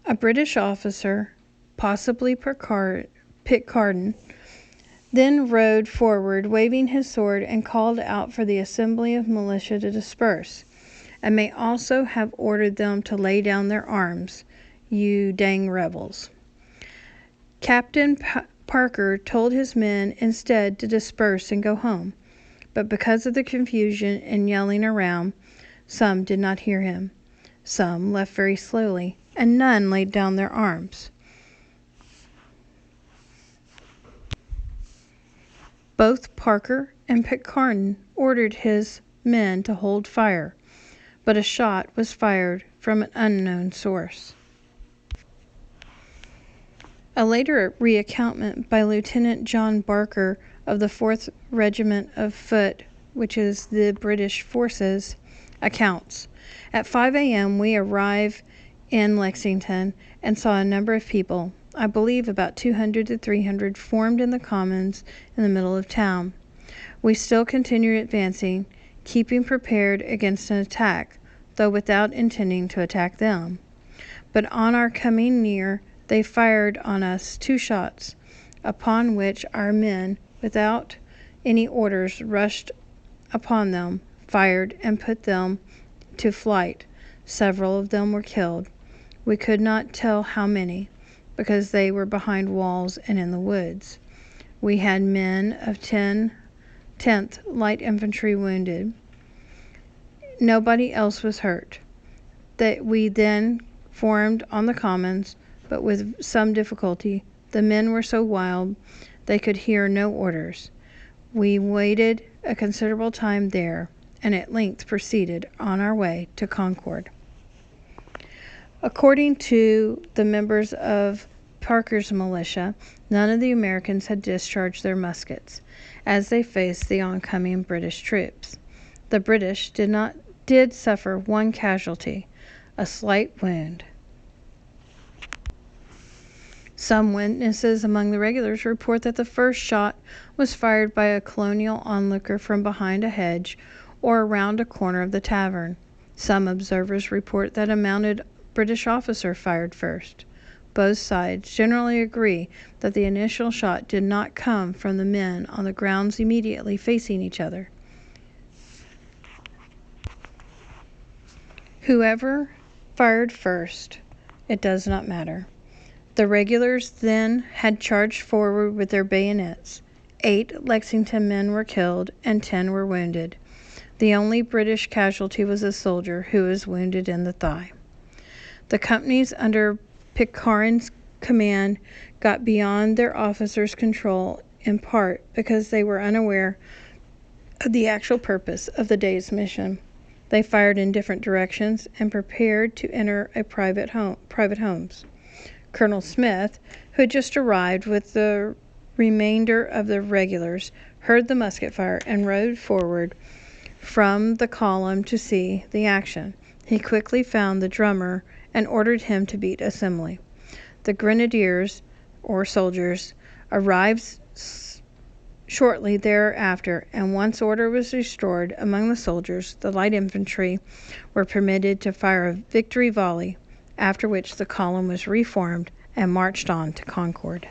A British officer, possibly Pitcairn, then rode forward, waving his sword, and called out for the assembly of militia to disperse, and may also have ordered them to lay down their arms. "You dang rebels." Captain Parker told his men instead to disperse and go home, but because of the confusion and yelling around, some did not hear him. Some left very slowly, and none laid down their arms. Both Parker and Pitcairn ordered his men to hold fire, but a shot was fired from an unknown source. A later reaccountment by Lieutenant John Barker of the 4th Regiment of Foot, which is the British forces, accounts, "At 5 a.m. we arrived in Lexington and saw a number of people, I believe about 200 to 300, formed in the commons in the middle of town. We still continued advancing, keeping prepared against an attack, though without intending to attack them. But on our coming near, they fired on us 2 shots, upon which our men, without any orders, rushed upon them, fired, and put them to flight. Several of them were killed. We could not tell how many, because they were behind walls and in the woods. We had men of 10th Light Infantry wounded. Nobody else was hurt. We then formed on the commons, but with some difficulty. The men were so wild they could hear no orders. We waited a considerable time there, and at length proceeded on our way to Concord." According to the members of Parker's militia, none of the Americans had discharged their muskets as they faced the oncoming British troops. The British did suffer 1 casualty, a slight wound. Some witnesses among the regulars report that the first shot was fired by a colonial onlooker from behind a hedge or around a corner of the tavern. Some observers report that a mounted British officer fired first. Both sides generally agree that the initial shot did not come from the men on the grounds immediately facing each other. Whoever fired first, it does not matter. The regulars then had charged forward with their bayonets. 8 Lexington men were killed and 10 were wounded. The only British casualty was a soldier who was wounded in the thigh. The companies under Pitcairn's command got beyond their officers' control, in part because they were unaware of the actual purpose of the day's mission. They fired in different directions and prepared to enter private homes. Colonel Smith, who had just arrived with the remainder of the regulars, heard the musket fire and rode forward from the column to see the action. He quickly found the drummer and ordered him to beat assembly. The grenadiers, or soldiers, arrived shortly thereafter, and once order was restored among the soldiers, the light infantry were permitted to fire a victory volley, after which the column was reformed and marched on to Concord.